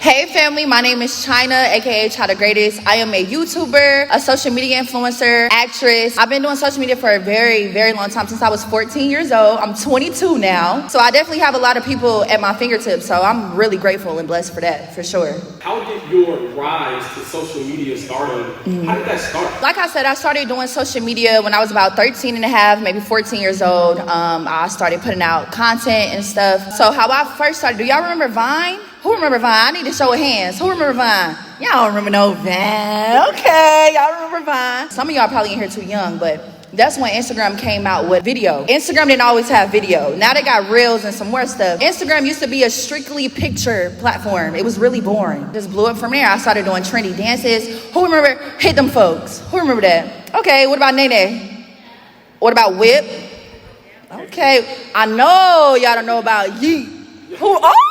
Hey family, my name is China, aka ChyTheGreatest. I am a YouTuber, a social media influencer, actress. I've been doing social media for a very, very long time, since I was 14 years old. I'm 22 now. So I definitely have a lot of people at my fingertips. So I'm really grateful and blessed for that, for sure. How did your rise to social media start? How did that start? Like I said, I started doing social media when I was about 13 and a half, maybe 14 years old. I started putting out content and stuff. So how I first started, do y'all remember Vine? Who remember Vine? I need to show of hands. Who remember Vine? Y'all don't remember no Vine. Okay, y'all remember Vine. Some of y'all probably in here too young, but that's when Instagram came out with video. Instagram didn't always have video. Now they got reels and some more stuff. Instagram used to be a strictly picture platform. It was really boring. Just blew up from there. I started doing trendy dances. Who remember Hit Them Folks? Who remember that? Okay, what about Nene? What about Whip? Okay, I know y'all don't know about Yeet. Who? Oh!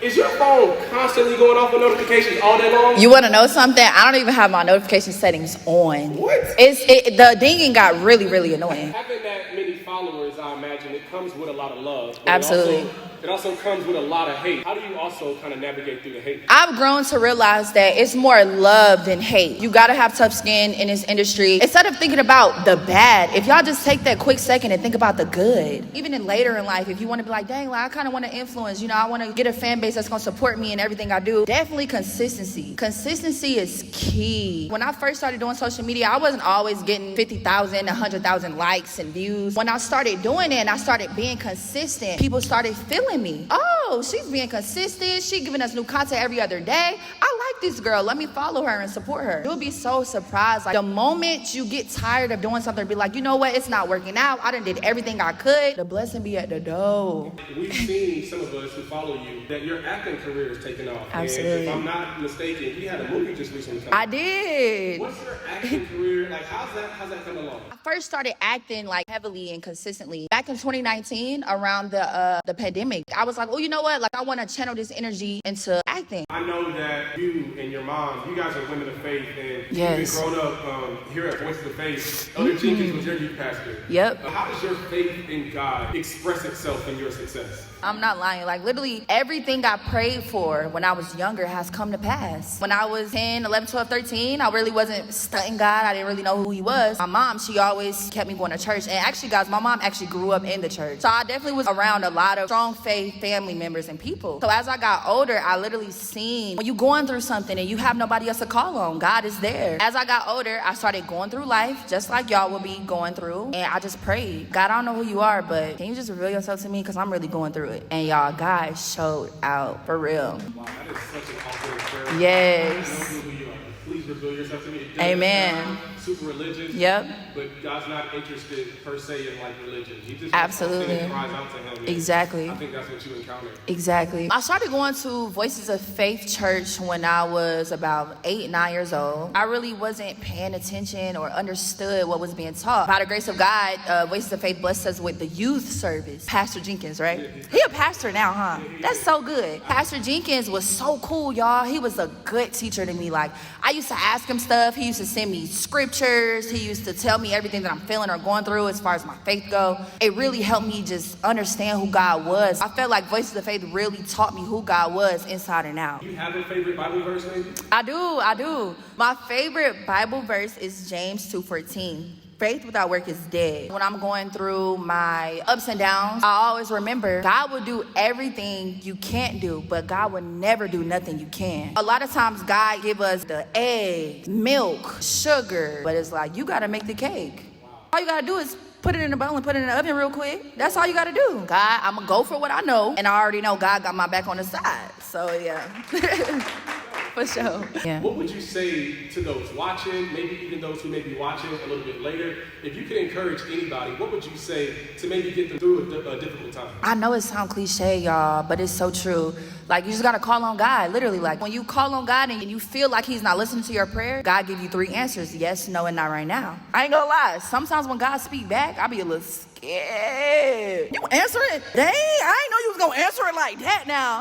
Is your phone constantly going off with notifications all day long? You want to know something? I don't even have my notification settings on. What? The dinging got really, really annoying. Having that many followers, I imagine, it comes with a lot of love. Absolutely. It also comes with a lot of hate. How do you also kind of navigate through the hate? I've grown to realize that it's more love than hate. You gotta have tough skin in this industry. Instead of thinking about the bad, if y'all just take that quick second and think about the good. Even in later in life, if you wanna be like, dang, like, I kinda wanna influence, I wanna get a fan base that's gonna support me in everything I do. Definitely consistency. Consistency is key. When I first started doing social media, I wasn't always getting 50,000, 100,000 likes and views. When I started doing it and I started being consistent, people started feeling me. Oh, she's being consistent. She giving us new content every other day. I like this girl. Let me follow her and support her. You'll be so surprised. Like the moment you get tired of doing something, be like, you know what? It's not working out. I done did everything I could. The blessing be at the door. We've seen some of us who follow you that your acting career is taking off. Absolutely. And if I'm not mistaken, you had a movie just recently come out. I did. What's your acting career like? How's that come along? I first started acting like heavily and consistently back in 2019 around the pandemic. I was like, oh, you know what? Like I want to channel this energy into acting. I know that you and your mom, you guys are women of faith, and Yes. you've been grown up here at Voices of Faith. Elder Jenkins was your youth pastor. Yep. How does your faith in God express itself in your success? I'm not lying. Like literally everything I prayed for when I was younger has come to pass. When I was 10, 11, 12, 13, I really wasn't stunting God. I didn't really know who he was. My mom, she always kept me going to church. And actually, guys, my mom actually grew up in the church. So I definitely was around a lot of strong faith family members and people. So as I got older, I literally seen when you're going through something and you have nobody else to call on, God is there. As I got older, I started going through life just like y'all will be going through. And I just prayed, God, I don't know who you are, but can you just reveal yourself to me? Because I'm really going through it. And y'all, God showed out for real. Wow, that is such an awesome prayer. Yes. I don't know who you are. Please reveal yourself to me. It doesn't Amen. sound super religious. Yep. But God's not interested per se in like religion. He just Absolutely. cries out to him. Exactly. I think that's what you encountered. Exactly. I started going to Voices of Faith Church when I was about 8, 9 years old. I really wasn't paying attention or understood what was being taught. By the grace of God, Voices of Faith blessed us with the youth service. Pastor Jenkins, right? He a pastor now, huh? That's so good. Pastor Jenkins was so cool, y'all. He was a good teacher to me. Like, I used to ask him stuff. He used to send me scriptures. He used to tell me everything that I'm feeling or going through as far as my faith go. It really helped me just understand who God was. I felt like Voices of Faith really taught me who God was inside and out. You have a favorite Bible verse, maybe? I do. My favorite Bible verse is James 2:14. Faith without work is dead. When I'm going through my ups and downs, I always remember God will do everything you can't do, but God will never do nothing you can. A lot of times God give us the eggs, milk, sugar, but it's like, you gotta make the cake. All you gotta do is put it in a bowl and put it in the oven real quick. That's all you gotta do. God, I'm gonna go for what I know, and I already know God got my back on the side. So yeah. For sure. Yeah. What would you say to those watching, maybe even those who may be watching a little bit later? If you could encourage anybody, what would you say to maybe get them through a difficult time? I know it sounds cliche, y'all, but it's so true. Like, you just gotta call on God, literally. Like, when you call on God and you feel like he's not listening to your prayer, God give you 3 answers: yes, no, and not right now. I ain't gonna lie. Sometimes when God speak back, I be a little scared. You answer it? Dang, I ain't know you was gonna answer it like that now.